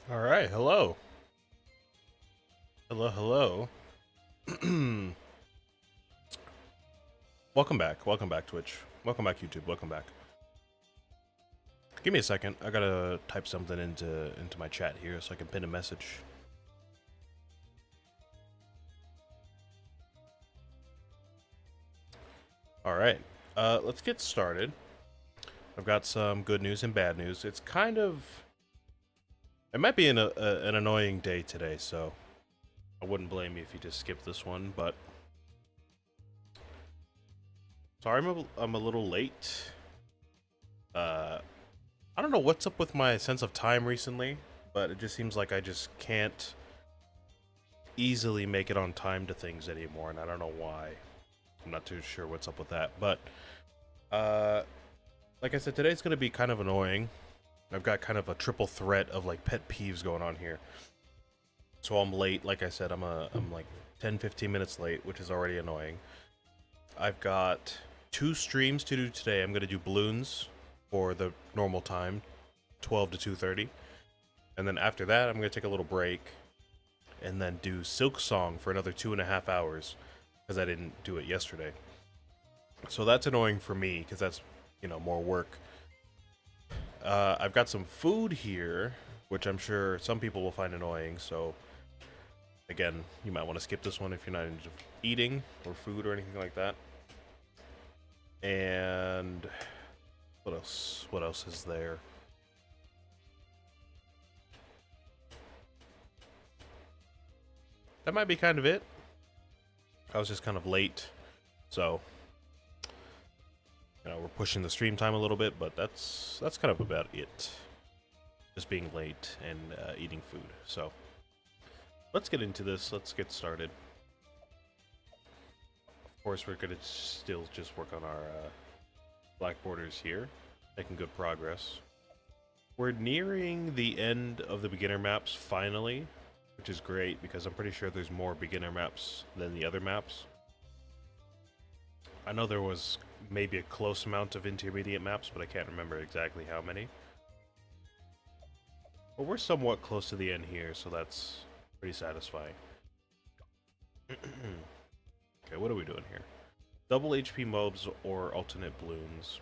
All right, hello. Hello, hello. Welcome back. Welcome back, Twitch. Welcome back, YouTube. Welcome back. Give me a second. I gotta type something into my chat here so I can pin a message. All right. Let's get started. I've got some good news and bad news. It's kind of... It might be an annoying day today, so I wouldn't blame you if you just skip this one, but... Sorry, I'm a little late. I don't know what's up with my sense of time recently, but it just seems like I just can't easily make it on time to things anymore, and I don't know why. I'm not too sure what's up with that, but like I said, today's gonna be kind of annoying. I've got kind of a triple threat of like pet peeves going on here. So I'm late, like I said, I'm like 10-15 minutes late, which is already annoying. I've got 2 streams to do today. I'm gonna do Bloons for the normal time, 12 to 2:30. And then after that, I'm going to take a little break and then do Silk Song for another 2.5 hours because I didn't do it yesterday. So that's annoying for me because that's, you know, more work. I've got some food here, which I'm sure some people will find annoying. So again, you might want to skip this one if you're not into eating or food or anything like that. And what else? What else is there? That might be kind of it. I was just kind of late, so you know we're pushing the stream time a little bit, but that's kind of about it. Just being late and eating food. So let's get into this. Let's get started. Of course, we're gonna still just work on our black borders here, making good progress. We're nearing the end of the beginner maps finally, which is great because I'm pretty sure there's more beginner maps than the other maps. I know there was maybe a close amount of intermediate maps, but I can't remember exactly how many. But we're somewhat close to the end here, so that's pretty satisfying. Okay, what are we doing here? Double HP mobs or alternate Bloons?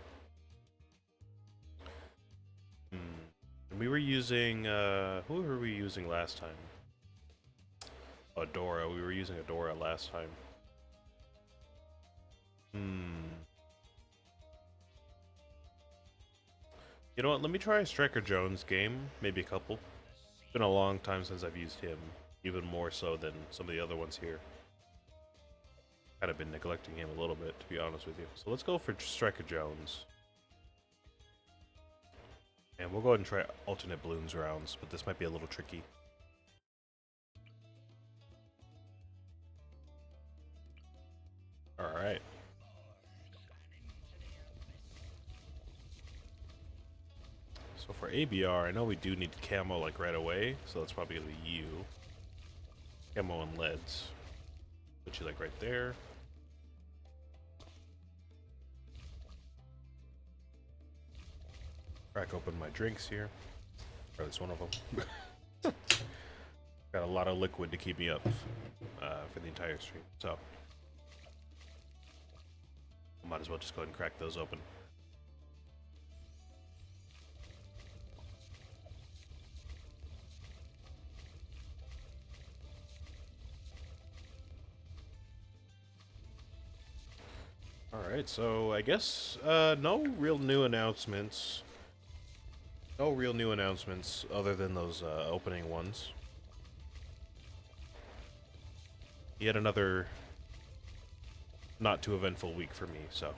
And we were using, who were we using last time? Adora. We were using Adora last time. You know what? Let me try a Striker Jones game. Maybe a couple. It's been a long time since I've used him. Even more so than some of the other ones here. Kind of been neglecting him a little bit, to be honest with you. So let's go for Striker Jones. And we'll go ahead and try alternate Bloons rounds, but this might be a little tricky. Alright. So for ABR, I know we do need camo like right away, so that's probably gonna be you. Camo and leads. Put you like right there. Crack open my drinks here. Or at least one of them. Got a lot of liquid to keep me up for the entire stream, so might as well just go ahead and crack those open. Alright, so I guess no real new announcements. No real new announcements other than those opening ones. Yet another not too eventful week for me, so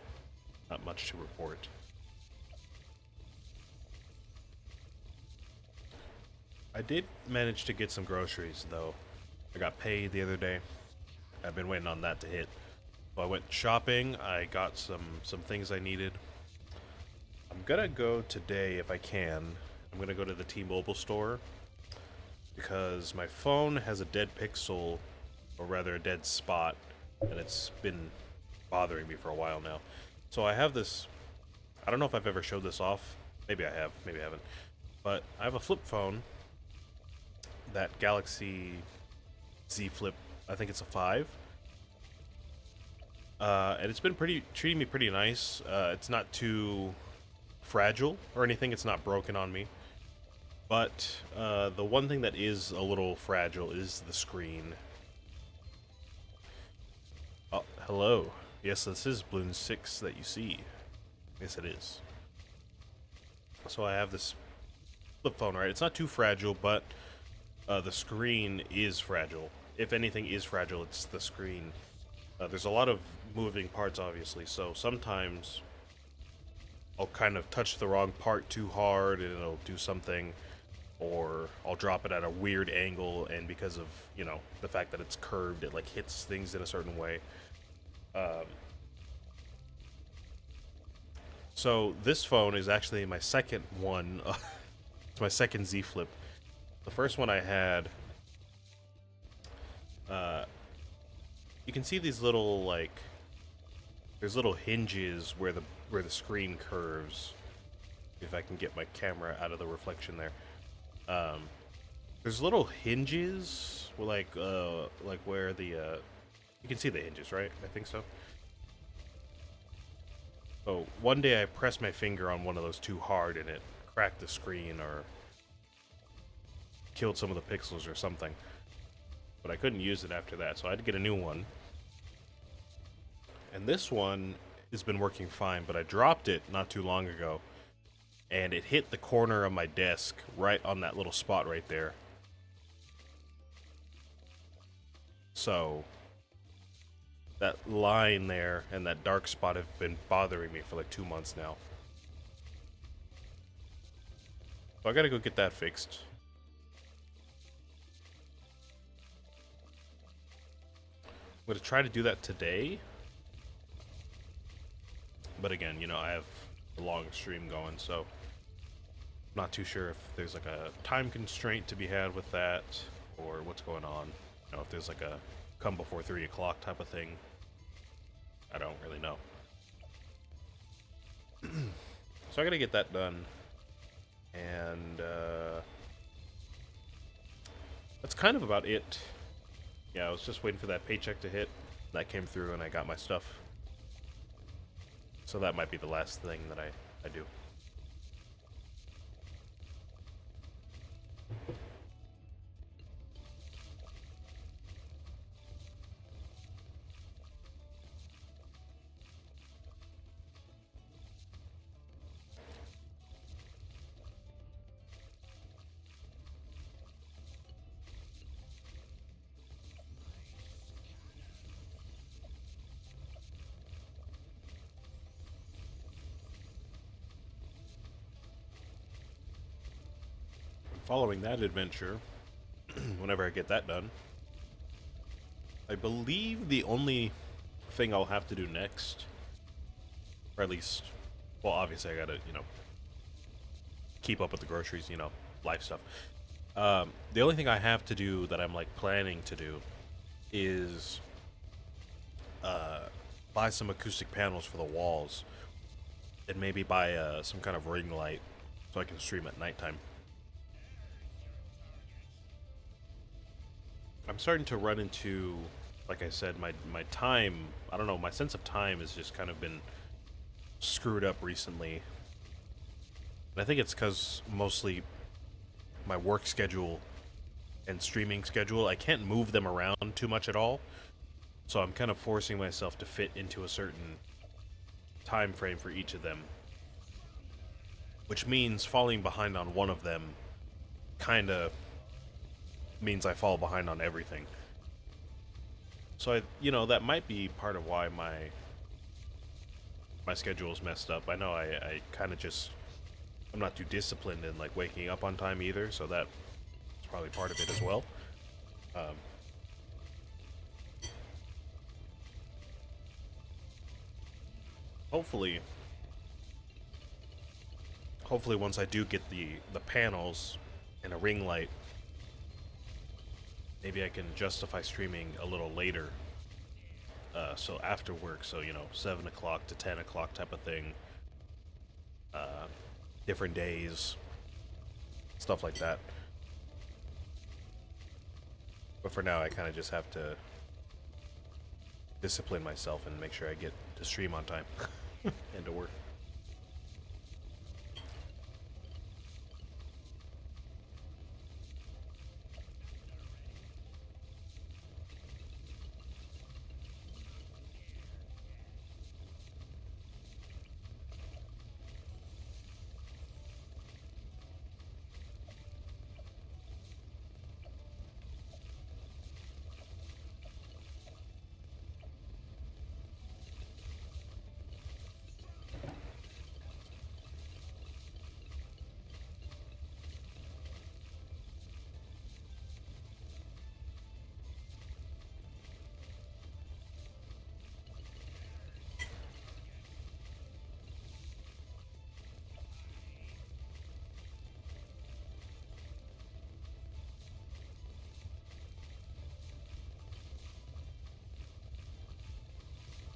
not much to report. I did manage to get some groceries, though. I got paid the other day. I've been waiting on that to hit. So I went shopping. I got some things I needed. I'm gonna go today if I can. I'm gonna go to the T-Mobile store because my phone has a dead pixel, or rather a dead spot, and it's been bothering me for a while now. So I have this, I don't know if I've ever showed this off. Maybe I have, maybe I haven't. But I have a flip phone, that Galaxy Z Flip. I think it's a 5. And it's been treating me pretty nice. It's not too fragile or anything. It's not broken on me. But the one thing that is a little fragile is the screen. Oh, hello. Yes, this is Bloons 6 that you see. Yes, it is. So I have this flip phone, right? It's not too fragile, but the screen is fragile. If anything is fragile, it's the screen. There's a lot of moving parts, obviously, so sometimes I'll kind of touch the wrong part too hard and it'll do something, or I'll drop it at a weird angle, and because of, you know, the fact that it's curved, it like hits things in a certain way. So this phone is actually my second one. It's my second Z Flip. The first one I had, you can see these little, like, there's little hinges where the screen curves. If I can get my camera out of the reflection there. There's little hinges, like where the, you can see the hinges, right? I think so. So one day I pressed my finger on one of those too hard and it cracked the screen or killed some of the pixels or something. But I couldn't use it after that, so I had to get a new one. And this one has been working fine, but I dropped it not too long ago, and it hit the corner of my desk right on that little spot right there. So that line there and that dark spot have been bothering me for like 2 months now. So I gotta go get that fixed. I'm gonna try to do that today. But again, you know, I have a long stream going, so I'm not too sure if there's like a time constraint to be had with that, or what's going on. You know, if there's like a come before 3 o'clock type of thing. I don't really know. So I gotta get that done. And that's kind of about it. Yeah, I was just waiting for that paycheck to hit. That came through and I got my stuff. So that might be the last thing that I do. Following that adventure, whenever I get that done, I believe the only thing I'll have to do next, or at least, well, obviously I gotta, you know, keep up with the groceries, you know, life stuff. The only thing I have to do that I'm like planning to do is buy some acoustic panels for the walls, and maybe buy some kind of ring light so I can stream at nighttime. I'm starting to run into, like I said, my time, I don't know, my sense of time has just kind of been screwed up recently. And I think it's because mostly my work schedule and streaming schedule, I can't move them around too much at all. So I'm kind of forcing myself to fit into a certain time frame for each of them. Which means falling behind on one of them kind of means I fall behind on everything. So you know, that might be part of why my schedule is messed up. I know I kind of just, I'm not too disciplined in like waking up on time either, so that's probably part of it as well. Hopefully once I do get the panels and a ring light, maybe I can justify streaming a little later. So after work, so, you know, 7 o'clock to 10 o'clock type of thing. Different days, stuff like that. But for now, I kind of just have to discipline myself and make sure I get to stream on time and to work.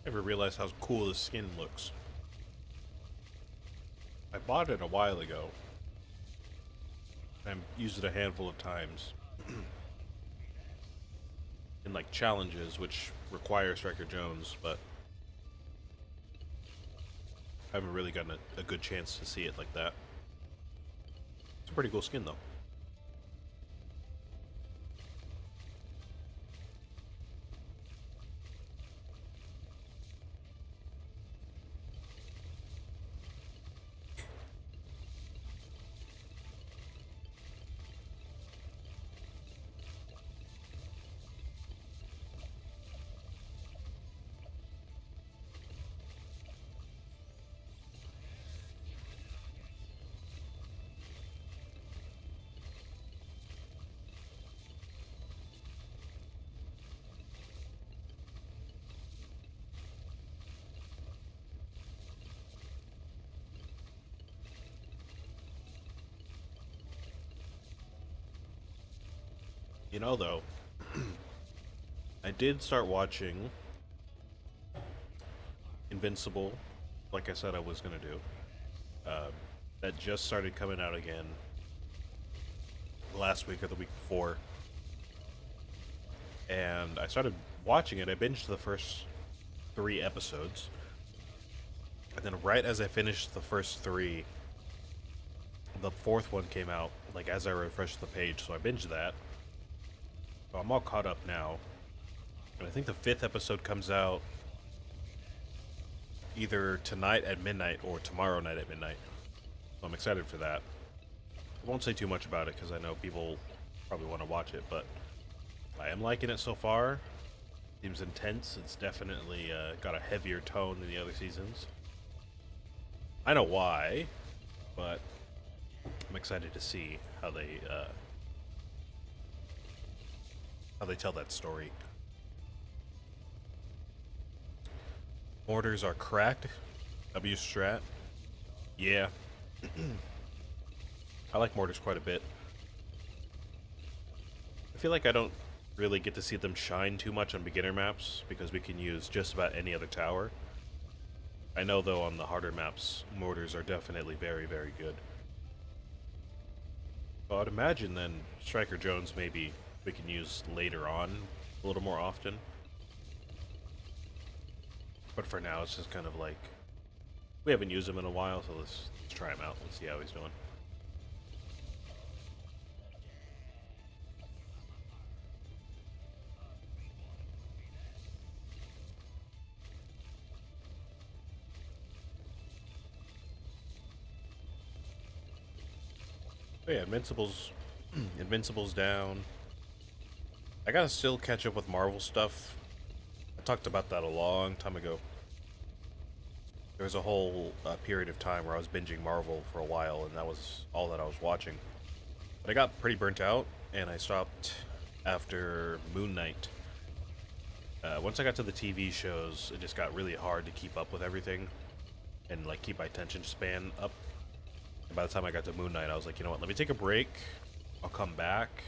Never realized how cool the skin looks. I bought it a while ago. I've used it a handful of times. In like challenges, which require Striker Jones, but I haven't really gotten a good chance to see it like that. It's a pretty cool skin though. You know, though, I did start watching Invincible, like I said I was gonna do. That just started coming out again last week or the week before. And I started watching it. I binged the first 3 episodes. And then right as I finished the first 3, the 4th one came out, like as I refreshed the page, so I binged that. So I'm all caught up now. And I think the 5th episode comes out either tonight at midnight or tomorrow night at midnight. So I'm excited for that. I won't say too much about it because I know people probably want to watch it, but I am liking it so far. Seems intense. It's definitely got a heavier tone than the other seasons. I know why, but I'm excited to see how they tell that story. Mortars are cracked. W strat. Yeah. I like mortars quite a bit. I feel like I don't really get to see them shine too much on beginner maps because we can use just about any other tower. I know though on the harder maps, mortars are definitely very, very good. So I'd imagine then Striker Jones maybe we can use later on a little more often. But for now it's just kind of like, we haven't used him in a while, so let's try him out. Let's see how he's doing. Oh yeah, Invincible's down. I gotta still catch up with Marvel stuff. I talked about that a long time ago. There was a whole period of time where I was binging Marvel for a while, and that was all that I was watching. But I got pretty burnt out, and I stopped after Moon Knight. Once I got to the TV shows, it just got really hard to keep up with everything, and like keep my attention span up. And by the time I got to Moon Knight, I was like, you know what, let me take a break, I'll come back,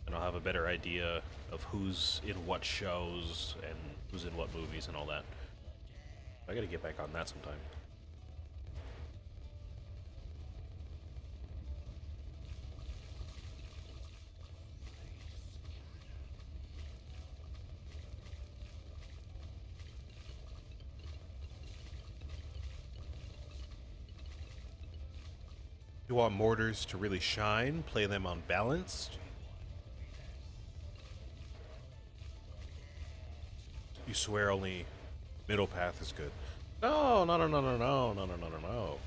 and I'll have a better idea of who's in what shows, and who's in what movies, and all that. I gotta get back on that sometime. You want mortars to really shine, play them on balanced. You swear only middle path is good. No, no, no, no, no, no, no, no, no, no, no.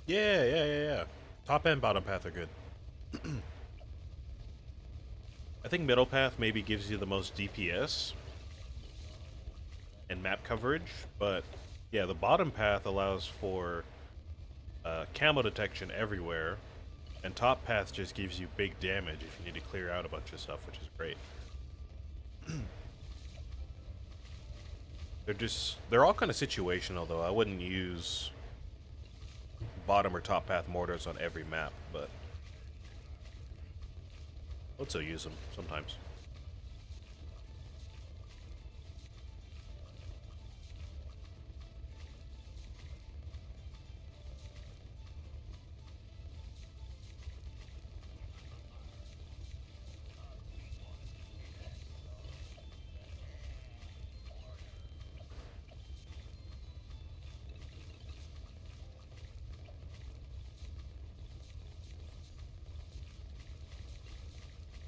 Yeah, yeah, yeah, yeah. Top and bottom path are good. I think middle path maybe gives you the most DPS and map coverage, but yeah, the bottom path allows for camo detection everywhere, and top path just gives you big damage if you need to clear out a bunch of stuff, which is great. They're all kind of situational though. I wouldn't use bottom or top path mortars on every map, but I'll still use them sometimes.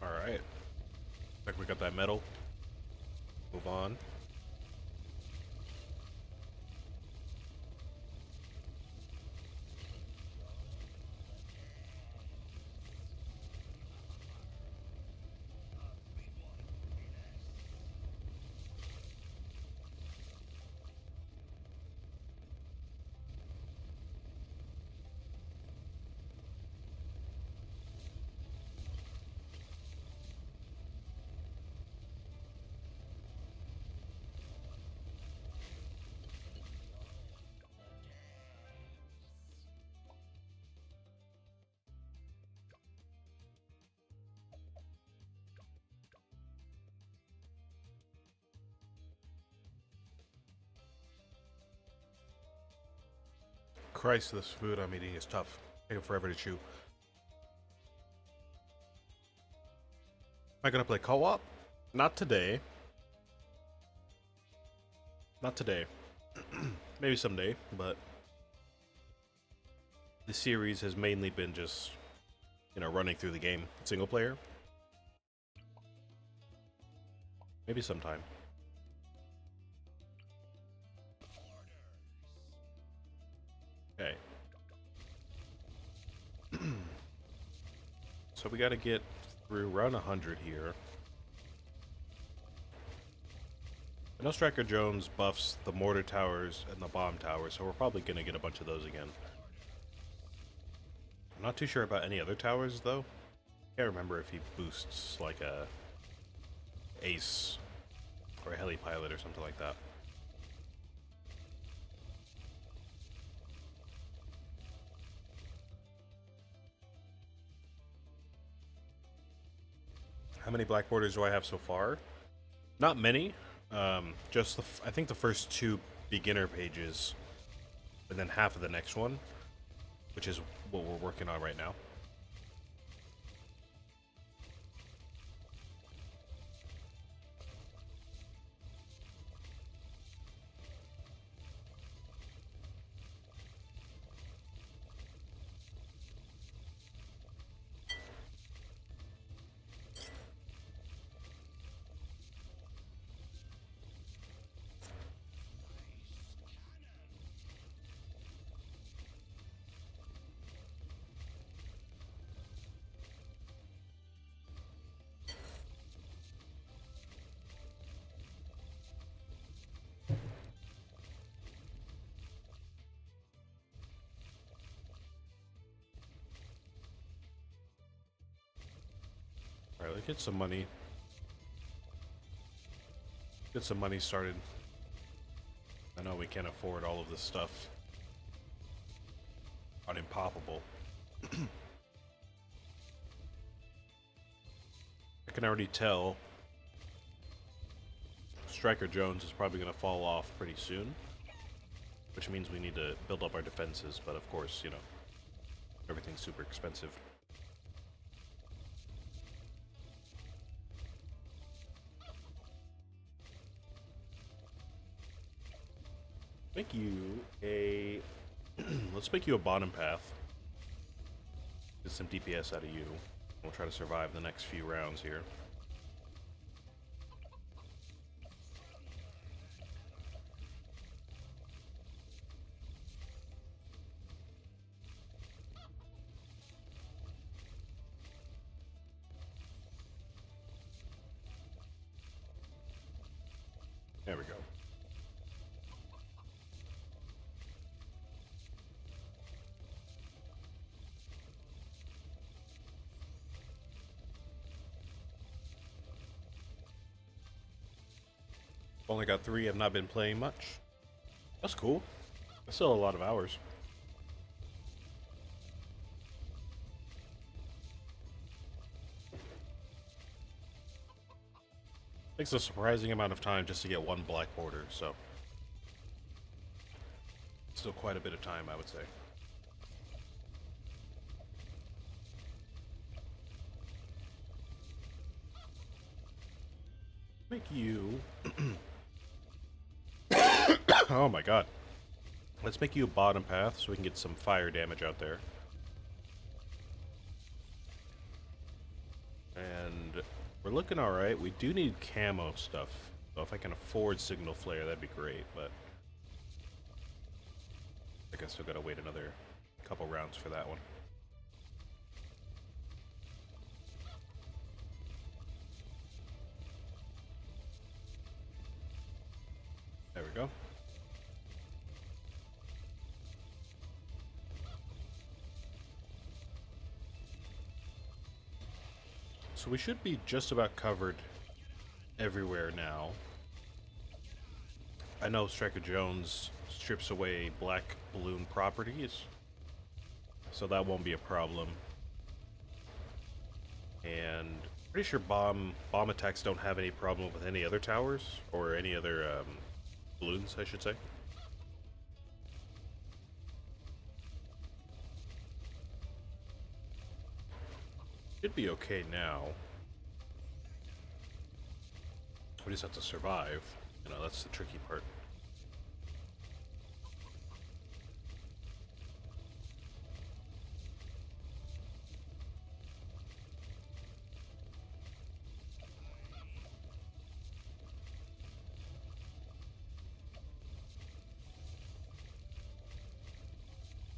Alright. Like we got that metal. Move on. Christ, this food I'm eating is tough. Taking forever to chew. Am I gonna play co-op? Not today. Not today. Maybe someday, but the series has mainly been just, you know, running through the game single player. Maybe sometime. Okay. So we gotta get through around 100 here. I know Striker Jones buffs the mortar towers and the bomb towers, so we're probably gonna get a bunch of those again. I'm not too sure about any other towers though. Can't remember if he boosts like a ace or a heli pilot or something like that. How many black borders do I have so far? Not many. Just I think the first 2 beginner pages, and then half of the next one, which is what we're working on right now. Alright, let's get some money. Get some money started. I know we can't afford all of this stuff. Unimpoppable. I can already tell Striker Jones is probably going to fall off pretty soon, which means we need to build up our defenses, but of course, you know, everything's super expensive. Make you a... Let's make you a bottom path. Get some DPS out of you. We'll try to survive the next few rounds here. There we go. Only got 3, have not been playing much. That's cool. That's still a lot of hours. Takes a surprising amount of time just to get one black border, so... Still quite a bit of time, I would say. Make you... Oh my god. Let's make you a bottom path so we can get some fire damage out there. And we're looking alright. We do need camo stuff. So if I can afford signal flare, that'd be great, but... I think I still gotta wait another couple rounds for that one. There we go. So we should be just about covered everywhere now. I know Striker Jones strips away black balloon properties, so that won't be a problem. And pretty sure bomb attacks don't have any problem with any other towers, or any other balloons, I should say. Should be okay now. We just have to survive. You know, that's the tricky part.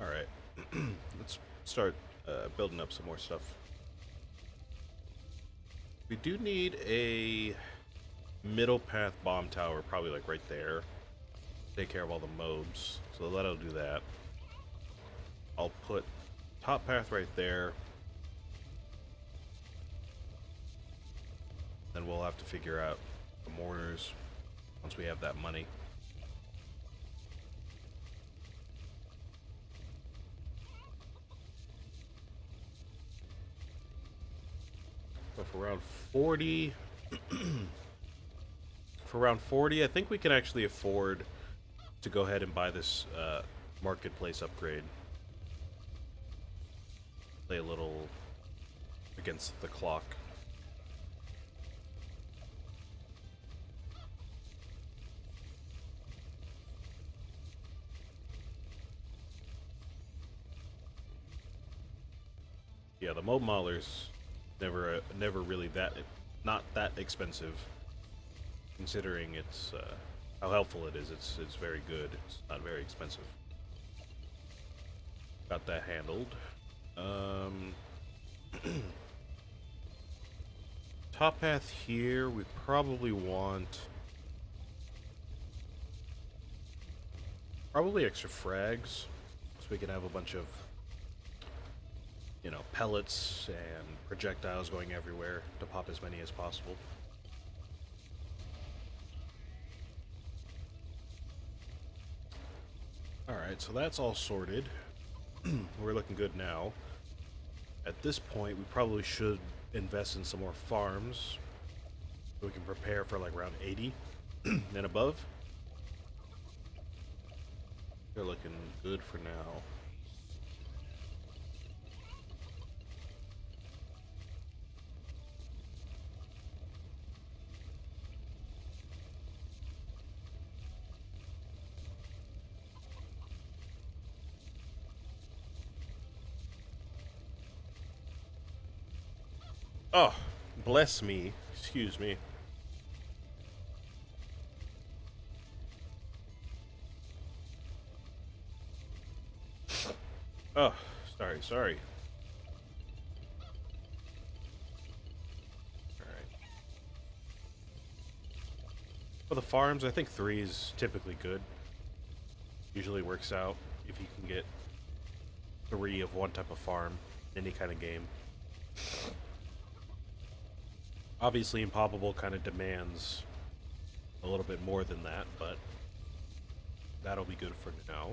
Alright. Let's start building up some more stuff. We do need a middle path bomb tower, probably like right there. Take care of all the mobs, so that'll do that. I'll put top path right there. Then we'll have to figure out the mortars once we have that money. But for round 40, I think we can actually afford to go ahead and buy this marketplace upgrade. Play a little against the clock. Yeah, the mob maulers never really not that expensive, considering it's how helpful it is. It's very good. It's not very expensive. Got that handled. Top path here, we probably want extra frags, so we can have a bunch of, you know, pellets and projectiles going everywhere to pop as many as possible. Alright, so that's all sorted. We're looking good now. At this point, we probably should invest in some more farms so we can prepare for like round 80 and above. They're looking good for now. Oh, bless me. Excuse me. Oh, sorry. Alright. For the farms, I think 3 is typically good. Usually works out if you can get 3 of one type of farm, any kind of game. Obviously, Impossible kind of demands a little bit more than that, but that'll be good for now.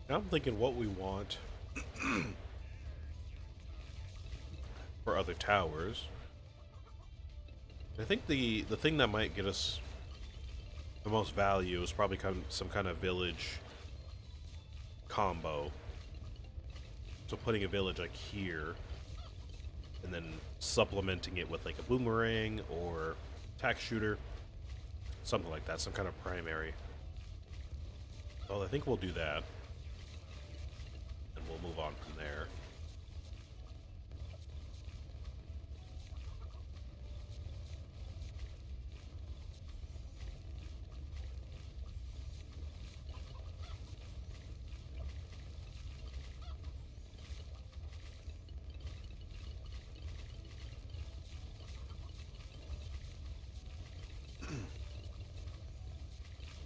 Now I'm thinking what we want for other towers. I think the thing that might get us the most value is probably some kind of village combo. So putting a village like here, and then supplementing it with like a boomerang or tack shooter, something like that, some kind of primary. Well, I think we'll do that, and we'll move on from there.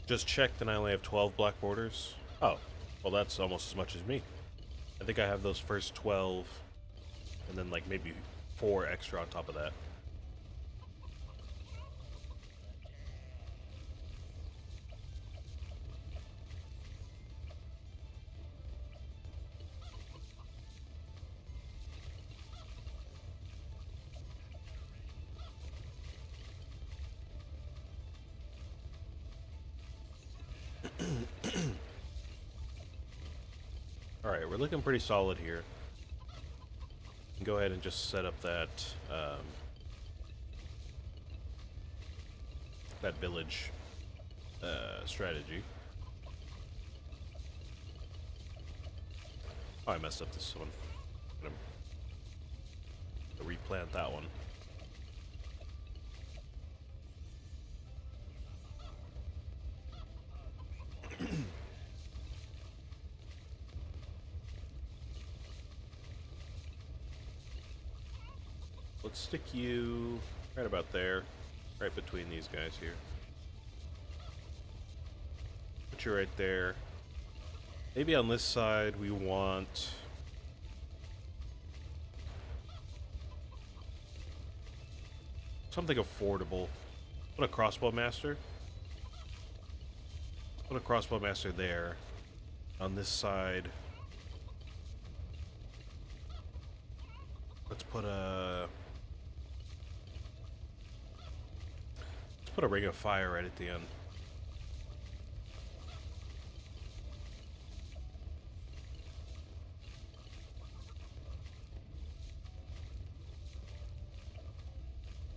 Just checked and I only have 12 black borders. Oh, well that's almost as much as me. I think I have those first 12, and then like maybe 4 extra on top of that. Alright, we're looking pretty solid here. Go ahead and just set up that that village strategy. Oh, I messed up this one. I'm gonna replant that one. Let's stick you right about there, right between these guys here. Put you right there. Maybe on this side we want something affordable. Put a crossbow master. Put a crossbow master there. On this side, let's put a ring of fire right at the end.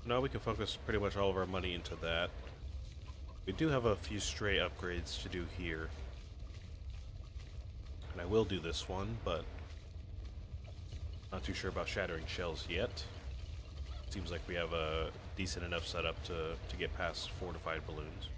Now we can focus pretty much all of our money into that. We do have a few stray upgrades to do here. And I will do this one, but not too sure about shattering shells yet. Seems like we have a decent enough setup to get past fortified balloons.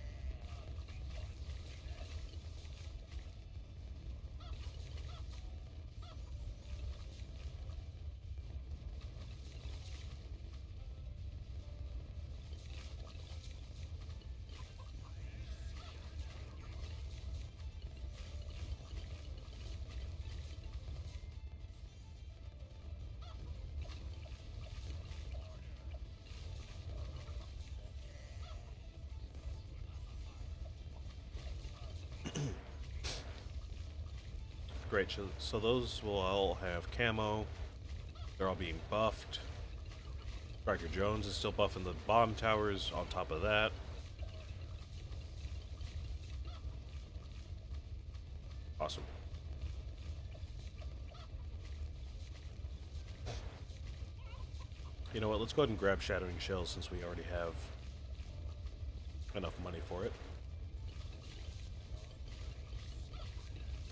Great, so those will all have camo. They're all being buffed. Striker Jones is still buffing the bomb towers on top of that. You know what? Let's go ahead and grab Shattering Shells since we already have enough money for it.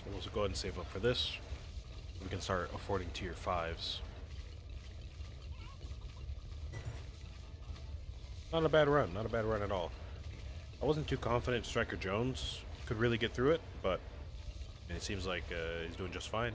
We'll also go ahead and save up for this. We can start affording tier 5s. Not a bad run. Not a bad run at all. I wasn't too confident Striker Jones could really get through it, but it seems like he's doing just fine.